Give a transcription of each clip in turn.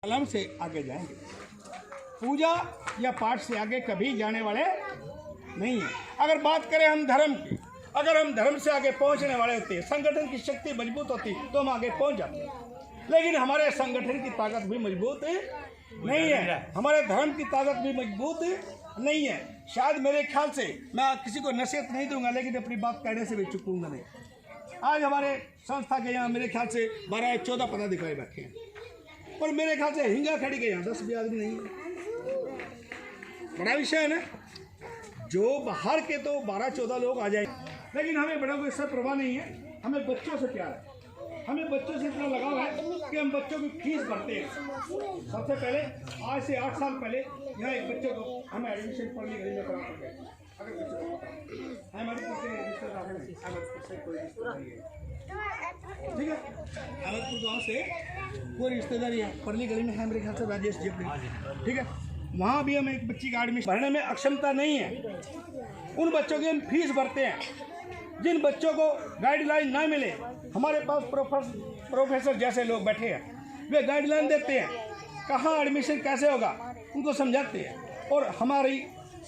कलम से आगे जाएंगे। पूजा या पाठ से आगे कभी जाने वाले नहीं हैं। अगर बात करें हम धर्म की, अगर हम धर्म से आगे पहुंचने वाले होते, संगठन की शक्ति मजबूत होती तो हम आगे पहुंच जाते, लेकिन हमारे संगठन की ताकत भी मजबूत नहीं है, हमारे धर्म की ताकत भी मजबूत नहीं है। शायद मेरे ख्याल से, मैं किसी को नसीहत नहीं दूंगा, लेकिन अपनी बात कहने से भी चुकूंगा नहीं। आज हमारे संस्था के यहाँ मेरे ख्याल से 12 या 14 पदाधिकारी बैठे हैं, और मेरे ख्याल से हिंगा खड़ी के यहाँ 10 भी आदमी नहीं है। बड़ा विषय है ना। जो बाहर के तो 12-14 लोग आ जाए, लेकिन हमें बड़ा कोई इससे परवाह नहीं है। हमें बच्चों से प्यार है, हमें बच्चों से इतना लगाव है कि हम बच्चों की फीस भरते हैं। सबसे पहले आज से 8 साल पहले यहाँ एक बच्चे को हम एडमिशन पढ़ने के लिए करा सकते हैं। अगर हमारे ठीक है, अहमदपुर गाँव से कोई रिश्तेदारी है, परली गली में है मेरे ख्याल से राजेश जी, ठीक है। वहाँ भी हम एक बच्ची का एडमिशन भरने में अक्षमता नहीं है। उन बच्चों की हम फीस भरते हैं। जिन बच्चों को गाइडलाइन ना मिले, हमारे पास प्रोफेसर जैसे लोग बैठे हैं, वे गाइडलाइन देते हैं, कहाँ एडमिशन कैसे होगा उनको समझाते हैं, और हमारी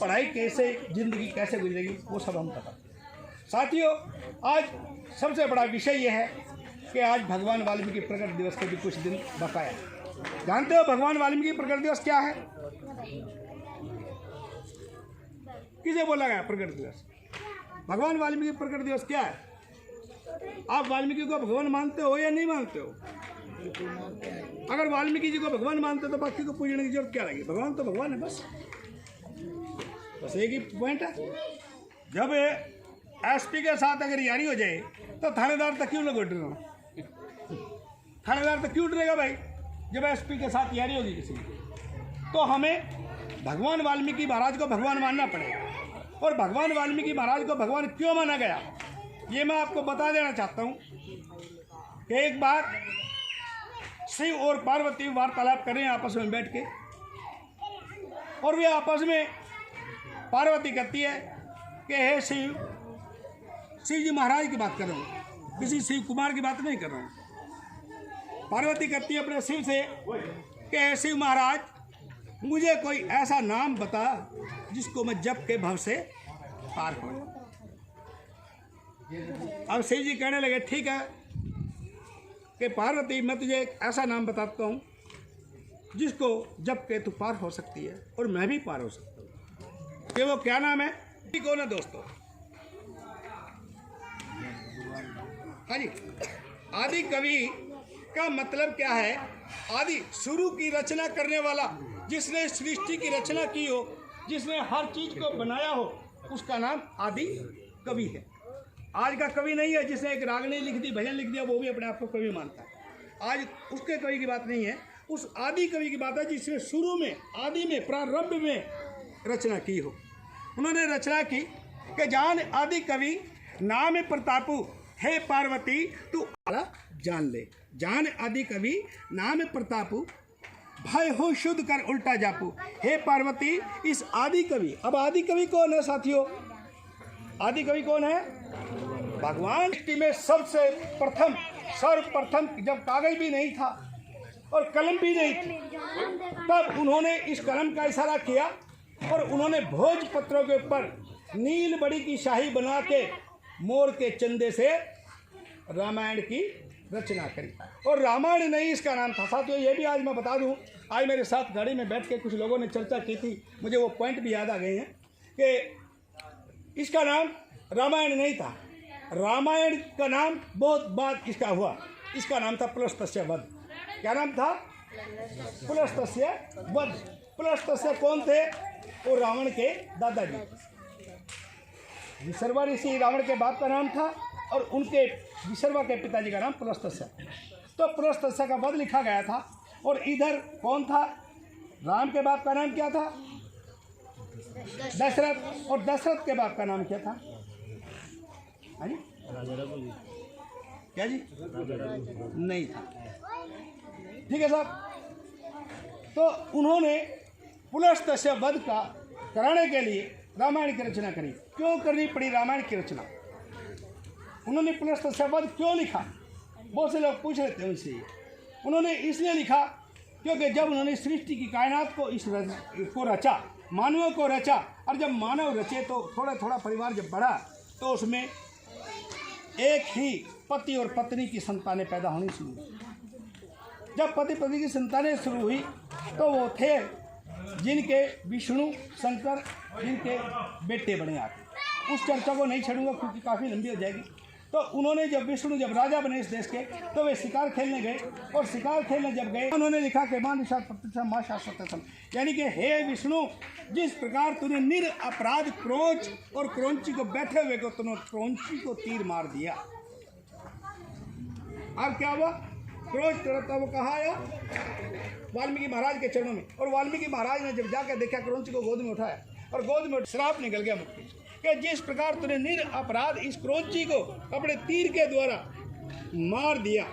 पढ़ाई कैसे, ज़िंदगी कैसे गुजरेगी वो सब हम पता। साथियों, आज सबसे बड़ा विषय यह है कि आज भगवान वाल्मीकि प्रकट दिवस के भी कुछ दिन बकाया। जानते हो भगवान वाल्मीकि प्रकट दिवस क्या है? किसे बोला गया प्रकट दिवस? भगवान वाल्मीकि प्रकट दिवस क्या है? आप वाल्मीकि को भगवान मानते हो या नहीं मानते हो? अगर वाल्मीकि जी को भगवान मानते हो तो बाकी को पूजने की जरूरत क्या रहेगी? भगवान तो भगवान है, बस एक ही पॉइंट है। जब एसपी के साथ अगर यारी हो जाए तो थानेदार तक क्यों लगा डर? थानेदार तक क्यों डरेगा भाई? जब एसपी के साथ यारी होगी किसी की, तो हमें भगवान वाल्मीकि महाराज को भगवान मानना पड़ेगा। और भगवान वाल्मीकि महाराज को भगवान क्यों माना गया, ये मैं आपको बता देना चाहता हूँ कि एक बार शिव और पार्वती वार्तालाप कर रहे हैं आपस में बैठ के, और वे आपस में, पार्वती कहती है कि हे शिव जी महाराज की बात कर रहा हूँ, किसी शिव कुमार की बात नहीं कर रहा हूँ। पार्वती कहती है अपने शिव से कि हे शिव महाराज, मुझे कोई ऐसा नाम बता जिसको मैं जप के भव से पार हो। अब शिव जी कहने लगे, ठीक है कि पार्वती, मैं तुझे एक ऐसा नाम बताता हूँ जिसको जप के तू पार हो सकती है और मैं भी पार हो सकता हूँ। कि वो क्या नाम है? कौन है दोस्तों? हाँ जी, आदि कवि का मतलब क्या है? आदि, शुरू की रचना करने वाला, जिसने सृष्टि की रचना की हो, जिसने हर चीज को बनाया हो, उसका नाम आदि कवि है। आज का कवि नहीं है जिसने एक रागनी लिख दी, भजन लिख दिया, वो भी अपने आप को कवि मानता है। आज उसके कवि की बात नहीं है, उस आदि कवि की बात है जिसने शुरू में, आदि में, प्रारंभ में रचना की हो। उन्होंने रचना की कि जान आदि कवि नाम प्रतापु, हे पार्वती तू जान ले। जान आदि कवि नाम प्रतापु, भय हो शुद्ध कर उल्टा जापू, हे पार्वती इस आदि कवि। अब आदि कवि कौन है साथियों? आदि कवि कौन है? भगवान में सबसे प्रथम, सर्वप्रथम, जब कागज भी नहीं था और कलम भी नहीं थी, तब उन्होंने इस कलम का इशारा किया और उन्होंने भोजपत्रों के ऊपर नील बड़ी की शाही बना के मोर के चंदे से रामायण की रचना करी। और रामायण नहीं इसका नाम था साथियों। ये भी आज मैं बता दूं, आज मेरे साथ गाड़ी में बैठ के कुछ लोगों ने चर्चा की थी, मुझे वो पॉइंट भी याद आ गए हैं कि इसका नाम रामायण नहीं था। रामायण का नाम बहुत बाद इसका हुआ। इसका नाम था पुलस्त्य वध। क्या नाम था? पुलस्त्य वध। पुलस्त्य कौन थे? वो रावण के दादाजी, विसर्वा ऋषि रावण के बाप का नाम था, और उनके विसर्वा के पिताजी का नाम पुलस्त्य। तो पुलस्त्य का वध लिखा गया था। और इधर कौन था? राम के बाप का नाम क्या था? दशरथ। और दशरथ के बाप का नाम क्या था? क्या जी? नहीं था। ठीक है साहब। तो उन्होंने पुलस्त्य वध का कराने के लिए रामायण की रचना करी। क्यों करनी पड़ी रामायण की रचना? उन्होंने पुलस्त्य वध क्यों लिखा? बहुत से लोग पूछ रहे थे उनसे। उन्होंने इसलिए लिखा क्योंकि जब उन्होंने सृष्टि की कायनात को को रचा, मानवों को रचा, और जब मानव रचे तो थोड़ा थोड़ा परिवार जब बढ़ा तो उसमें एक ही पति और पत्नी की संतानें पैदा होनी शुरू हुई। जब पति पत्नी की संतानें शुरू हुई तो वो थे जिनके विष्णु शंकर, जिनके बेटे बने आके। उस चर्चा को नहीं छेड़ूंगा क्योंकि काफ़ी लंबी हो जाएगी। तो उन्होंने जब विष्णु जब राजा बने इस देश के तो वे शिकार खेलने गए, और शिकार खेलने जब गए उन्होंने लिखा कि मां निषाद प्रतिष्ठा मां शाश्वतम, यानी कि हे विष्णु, जिस प्रकार तूने निरअपराध क्रोच और क्रोंची को बैठे हुए को तूने क्रोंची को तीर मार दिया। अब क्या हुआ? क्रोच तड़पता वो कहाँ आया? वाल्मीकि महाराज के चरणों में। और वाल्मीकि महाराज ने जब जाकर देखा, क्रोंची को गोद में उठाया और गोद में श्राप निकल गया मुक्ति कि जिस प्रकार तूने निरअपराध इस क्रोंची को अपने तीर के द्वारा मार दिया,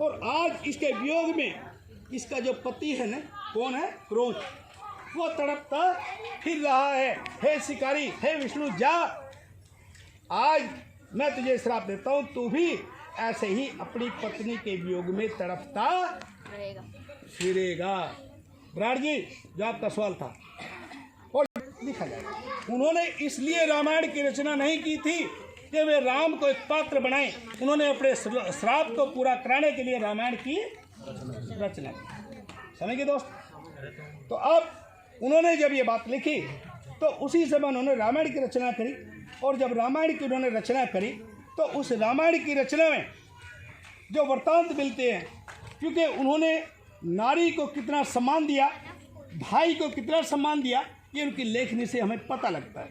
और आज इसके वियोग में इसका जो पति है ना, कौन है? क्रोंच, वो तड़पता फिर रहा है। हे शिकारी, हे विष्णु, जा, आज मैं तुझे श्राप देता हूँ, तू भी ऐसे ही अपनी पत्नी के वियोग में तड़पता फिरेगा। ब्राड जी, जो आपका सवाल था और लिखा जाएगा, उन्होंने इसलिए रामायण की रचना नहीं की थी कि वे राम को एक पात्र बनाएं। उन्होंने अपने श्राप को पूरा कराने के लिए रामायण की रचना की। समझिए दोस्त। तो अब उन्होंने जब ये बात लिखी तो उसी समय उन्होंने रामायण की रचना करी, और जब रामायण की उन्होंने रचना करी तो उस रामायण की रचना में जो वृत्तांत मिलते हैं, क्योंकि उन्होंने नारी को कितना सम्मान दिया, भाई को कितना सम्मान दिया, ये उनकी लेखनी से हमें पता लगता है।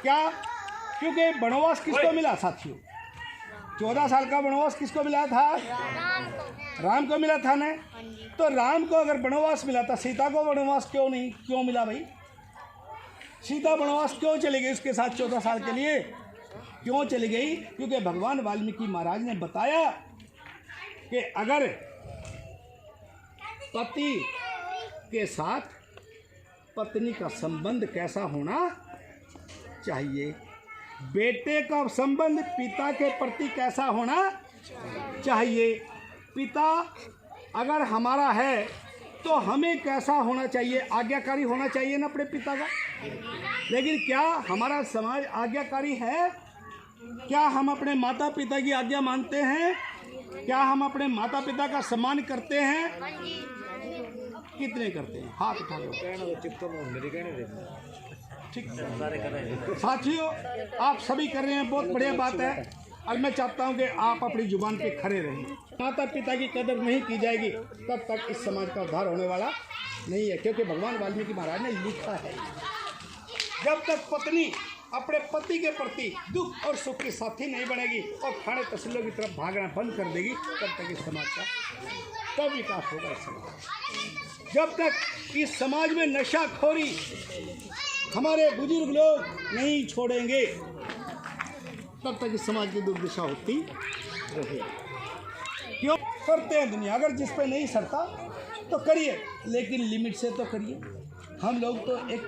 क्या? क्योंकि वनवास किसको मिला साथियों? 14 साल का वनवास किसको मिला था? राम को मिला था ना। तो राम को अगर वनवास मिला था, सीता को वनवास क्यों मिला भाई? सीता वनवास क्यों चली गई उसके साथ 14 साल के लिए? क्यों चली गई? क्योंकि भगवान वाल्मीकि महाराज ने बताया कि अगर पति के साथ पत्नी का संबंध कैसा होना चाहिए, बेटे का संबंध पिता के प्रति कैसा होना चाहिए, पिता अगर हमारा है तो हमें कैसा होना चाहिए, आज्ञाकारी होना चाहिए ना अपने पिता का। लेकिन क्या हमारा समाज आज्ञाकारी है? क्या हम अपने माता पिता की आज्ञा मानते हैं? क्या हम अपने माता पिता का सम्मान करते हैं? कितने करते हैं? हाथ उठा लो। ठीक साथियों, आप सभी कर रहे हैं, बहुत बढ़िया बात है। और मैं चाहता हूं कि आप अपनी जुबान पे खड़े रहें। माता पिता की कदर नहीं की जाएगी तब तक इस समाज का उद्धार होने वाला नहीं है, क्योंकि भगवान वाल्मीकि महाराज ने लिखा है, जब तक पत्नी अपने पति के प्रति दुख और सुख की साथी नहीं बनेगी और खाने तस्लों की तरफ भागना बंद कर देगी, तब तक इस समाज का तब विकास होगा। इस समाज जब तक इस समाज में नशाखोरी हमारे बुजुर्ग लोग नहीं छोड़ेंगे, तब तक इस समाज की दुर्दशा होती रहेगी। क्यों करते हैं दुनिया? अगर जिस पे नहीं सरता तो करिए, लेकिन लिमिट से तो करिए। हम लोग तो एक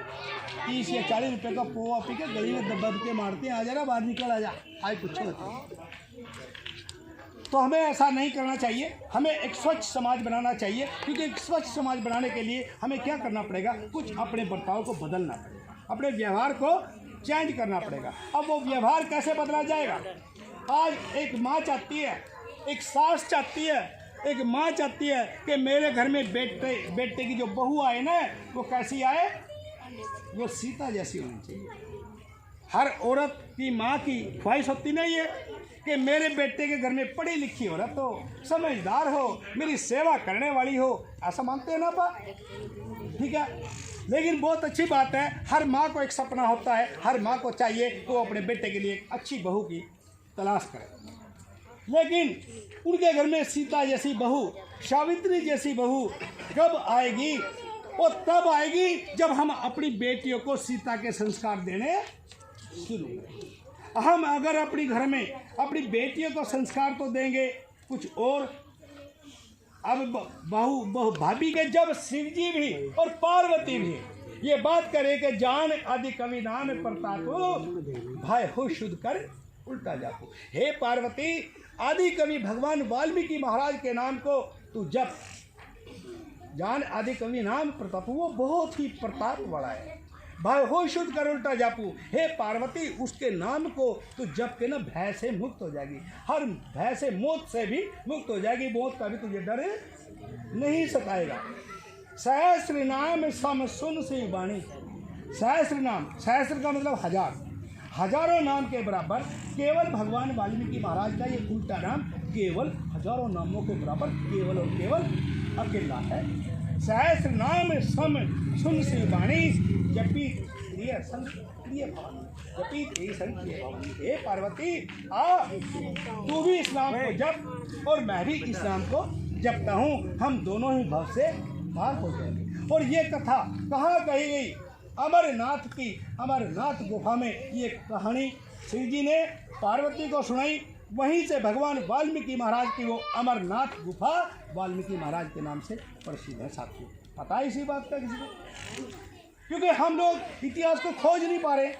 30 या 40 रुपए का पोहा पी के गली में दबा के मारते हैं, आ जा ना बाहर निकल, आ जा, आज कुछ तो हमें ऐसा नहीं करना चाहिए। हमें एक स्वच्छ समाज बनाना चाहिए, क्योंकि एक स्वच्छ समाज बनाने के लिए हमें क्या करना पड़ेगा? कुछ अपने बर्ताव को बदलना पड़ेगा, अपने व्यवहार को चेंज करना पड़ेगा। अब वो व्यवहार कैसे बदला जाएगा? आज एक माँ चाहती है, एक सास चाहती है, एक माँ चाहती है कि मेरे घर में बेटे की जो बहू आए ना, वो कैसी आए? वो सीता जैसी होनी चाहिए। हर औरत की माँ की ख्वाहिश होती नहीं है कि मेरे बेटे के घर में पढ़ी लिखी औरत हो, समझदार हो, मेरी सेवा करने वाली हो, ऐसा मानते हैं ना पा? ठीक है, लेकिन बहुत अच्छी बात है, हर माँ को एक सपना होता है, हर माँ को चाहिए कि वो अपने बेटे के लिए एक अच्छी बहू की तलाश करे। लेकिन उनके घर में सीता जैसी बहू, सावित्री जैसी बहू कब आएगी? वो तब आएगी जब हम अपनी बेटियों को सीता के संस्कार देने शुरू करें। हम अगर अपनी घर में अपनी बेटियों को संस्कार तो देंगे कुछ और। अब बहू भाभी के जब शिव जी भी और पार्वती भी ये बात करे कि जान आदि कवि नाम प्रतापो भाई हो शुद्ध कर उल्टा जाको। हे पार्वती, आदि कवि भगवान वाल्मीकि महाराज के नाम को तू जप, जान आदि कवि नाम प्रताप, वो बहुत ही प्रताप वाला है। भाई हो शुद्ध कर उल्टा जापू, हे पार्वती उसके नाम को तू जप के ना भय से मुक्त हो जाएगी, हर भय से मौत से भी मुक्त हो जाएगी, मौत का भी तुझे डर नहीं सताएगा। सहस्त्र नाम सम सुन सी वाणी, सहस्त्र नाम, सहस्त्र का मतलब हजार, हजारों नाम के बराबर केवल भगवान वाल्मीकि महाराज का ये उल्टा नाम केवल हजारों नामों के बराबर केवल और केवल अकेला है। सहस्त्र नाम सम सुन सी वाणी, जपी प्रिय संत प्रिय भवानी, जपी प्रिय संत प्रिय भवानी। हे पार्वती आ, तू भी इस नाम को जप और मैं भी इस नाम को जपता हूँ, हम दोनों ही भव से पार हो जाएंगे। और ये कथा कहाँ कही गई? अमरनाथ की, अमरनाथ गुफा में ये कहानी श्री जी ने पार्वती को सुनाई। वहीं से भगवान वाल्मीकि महाराज की वो अमरनाथ गुफा वाल्मीकि महाराज के नाम से प्रसिद्ध है। साथियों पता है इसी बात का किसी को? क्योंकि हम लोग इतिहास को खोज नहीं पा रहे।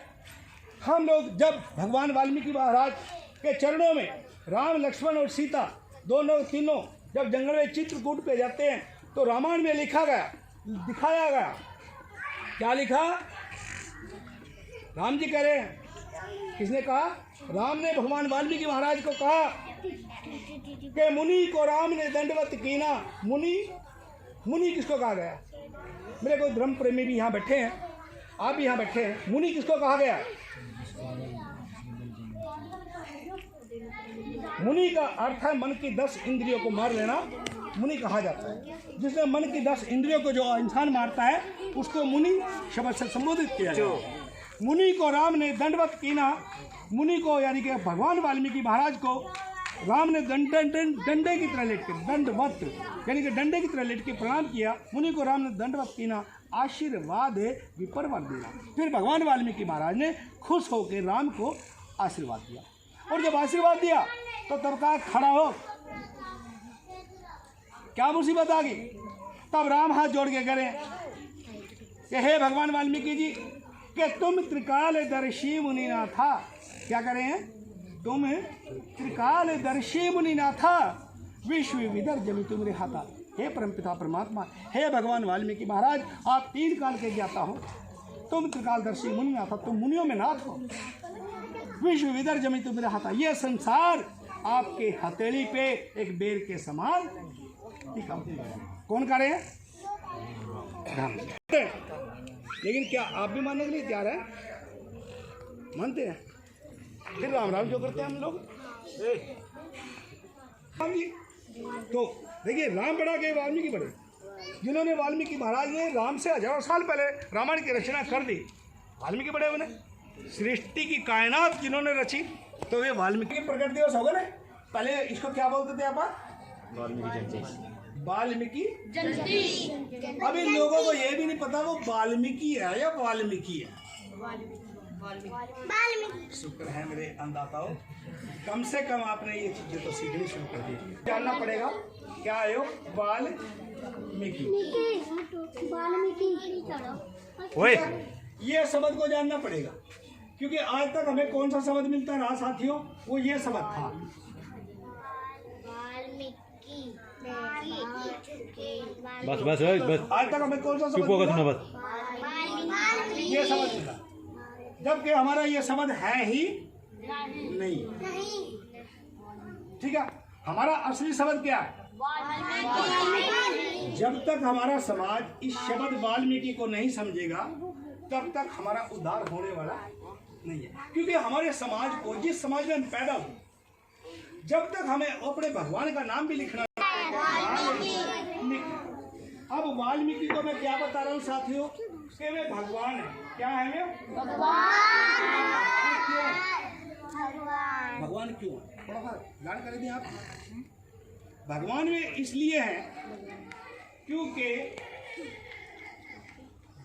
हम लोग जब भगवान वाल्मीकि महाराज के चरणों में राम लक्ष्मण और सीता दोनों तीनों जब जंगल में चित्रकूट पे जाते हैं तो रामायण में लिखा गया, दिखाया गया, क्या लिखा? राम जी कह रहे हैं, किसने कहा? राम ने भगवान वाल्मीकि महाराज को कहा कि मुनि को राम ने दंडवत कीना। मुनि, मुनि किसको कहा गया? मेरे को धर्म प्रेमी भी यहाँ बैठे हैं, आप भी यहाँ बैठे हैं, मुनि किसको कहा गया? मुनि का अर्थ है मन की 10 इंद्रियों को मार लेना, मुनि कहा जाता है। जिसने मन की 10 इंद्रियों को जो इंसान मारता है उसको मुनि शब्द से संबोधित किया जाता है। मुनि को राम ने दंडवत कीना, मुनि को यानी कि भगवान वाल्मीकि महाराज को राम ने डंडे की तरह लेट के, दंडवत यानी कि डंडे की तरह लेट के प्रणाम किया। मुनि को राम ने दंडवत कीना, आशीर्वाद विपर वर देना। फिर भगवान वाल्मीकि महाराज ने खुश होकर राम को आशीर्वाद दिया, और जब आशीर्वाद दिया तो तब कहा खड़ा हो, क्या मुसीबत आ गई? तब राम हाथ जोड़ के करें कि हे भगवान वाल्मीकि जी कि तुम त्रिकालदर्शी मुनिनाथा, क्या करें? तुम त्रिकालदर्शी मुनिनाथा विश्व विदर जमी तुम रेहाता। हे परमपिता परमात्मा, हे भगवान वाल्मीकि महाराज, आप 3 काल के ज्ञाता हो, तुम त्रिकालदर्शी मुनिनाथा, तुम मुनियों में नाथ हो, विश्व विदर जमी तुम रेहाता, ये संसार आपके हथेली पे एक बेर के समान टिका। कौन कर रहे हैं? राम। लेकिन क्या आप भी मानने के लिए तैयार हैं? मानते हैं? फिर राम राम जो करते हैं हम लोग। राम जी तो देखिए, राम बड़ा के वाल्मीकि बड़े, जिन्होंने वाल्मीकि महाराज ने राम से हजारों साल पहले रामायण की रचना कर दी, वाल्मीकि बड़े उन्हें सृष्टि की कायनात जिन्होंने रची, तो वे वाल्मीकि प्रकट दिवस होगा ना। पहले इसको क्या बोलते थे आप? वाल्मीकि जयंती। अभी लोगों को ये भी नहीं पता वो वाल्मीकि है या वाल्मीकि है। शुक्र है मेरे अन्नदाताओं, कम से कम आपने ये चीजें तो सीखनी शुरू कर दी। जानना पड़ेगा क्या है वो वाल्मीकि। ओए, ये शब्द को जानना पड़ेगा, क्योंकि आज तक हमें कौन सा शब्द मिलता रहा साथियों? वो ये शब्द था, बस बस बस। आज तक हमें कौन सा शब्द बस ये शब्द मिला, जबकि हमारा ये शब्द है ही नहीं। ठीक है, हमारा असली शब्द क्या है? जब तक हमारा समाज इस शब्द वाल्मीकि को नहीं समझेगा तब तक हमारा उद्धार होने वाला नहीं है। क्योंकि हमारे समाज को, जिस समाज में हम पैदा हुए, जब तक हमें अपने भगवान का नाम भी लिखना, अब वाल्मीकि को मैं क्या बता रहा हूँ साथियों कि वे भगवान है। क्या है वे? भगवान क्यों है? थोड़ा सा जानकारी दें आप। भगवान वे इसलिए है क्योंकि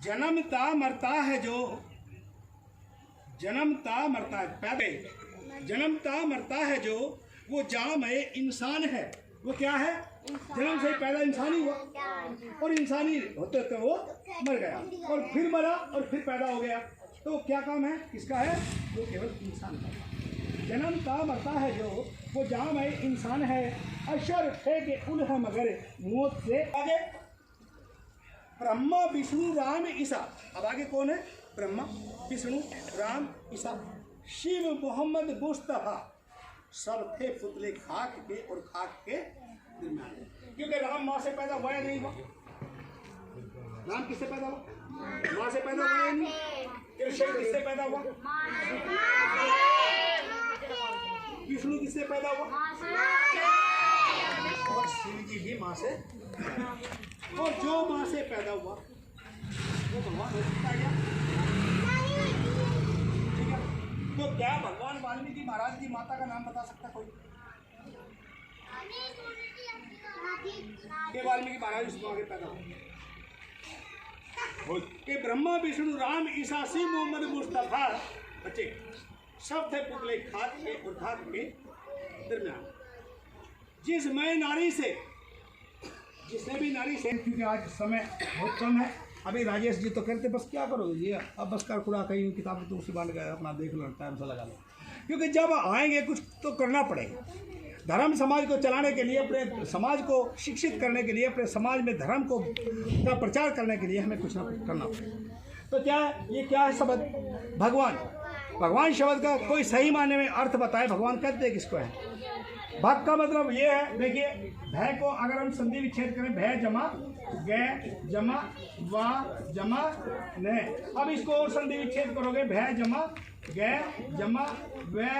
जन्मता मरता है, जो जन्मता मरता है, पैदा जन्मता मरता है जो, वो जाम है, इंसान है। वो क्या है? जन्म से पैदा इंसान ही हुआ, और इंसानी होते होते वो मर गया, और फिर मरा, और फिर पैदा हो गया। तो क्या काम है किसका है? वो केवल इंसान का। जन्मता मरता है जो, वो जाम है, इंसान है, अशर है कि उल है मगर मौत से आगे ब्रह्मा विष्णु राम ईसा। अब आगे कौन है? ब्रह्मा विष्णु राम ईसा। शिव मोहम्मद मुस्तफा सब थे पुतले खाक के और खाक के दरमियान। क्योंकि राम माँ से पैदा हुआ या नहीं हुआ? राम किससे पैदा हुआ? माँ से पैदा हुआ या नहीं? कृष्ण किससे पैदा हुआ? विष्णु किससे पैदा हुआ? और शिव जी भी माँ से। और जो माँ से पैदा हुआ वो भगवान हो सकता है क्या? ठीक है, तो क्या भगवान वाल्मीकि महाराज की माता का नाम बता सकता कोई? के वाल्मीकि महाराज उसको आगे पैदा हुए कि ब्रह्मा विष्णु राम ईसा शिव मोहम्मद मुस्तफा बच्चे सब थे पुतले खाक के और खाक के दरमियान। जिस मैं नारी से, जिसने भी नारी से, क्योंकि आज समय बहुत कम है, अभी राजेश जी तो कहते बस क्या करोगे जी, अब बस कर खुड़ा कहीं किताब तो उसी बांध गए अपना देख लो, टाइम से लगा लो, क्योंकि जब आएंगे कुछ तो करना पड़ेगा। धर्म समाज को चलाने के लिए, अपने समाज को शिक्षित करने के लिए, अपने समाज में धर्म को का प्रचार करने के लिए हमें कुछ ना कुछ करना पड़ेगा। तो क्या है ये, क्या है शब्द? भगवान। भगवान शब्द का कोई सही मायने में अर्थ बताए, भगवान कहते हैं किसको है? भक्त का मतलब ये है, देखिए भय को अगर हम संधि विच्छेद करें, भय जमा गे जमा वा जमा ने, अब इसको और संधि विच्छेद करोगे, भय जमा गे जमा वे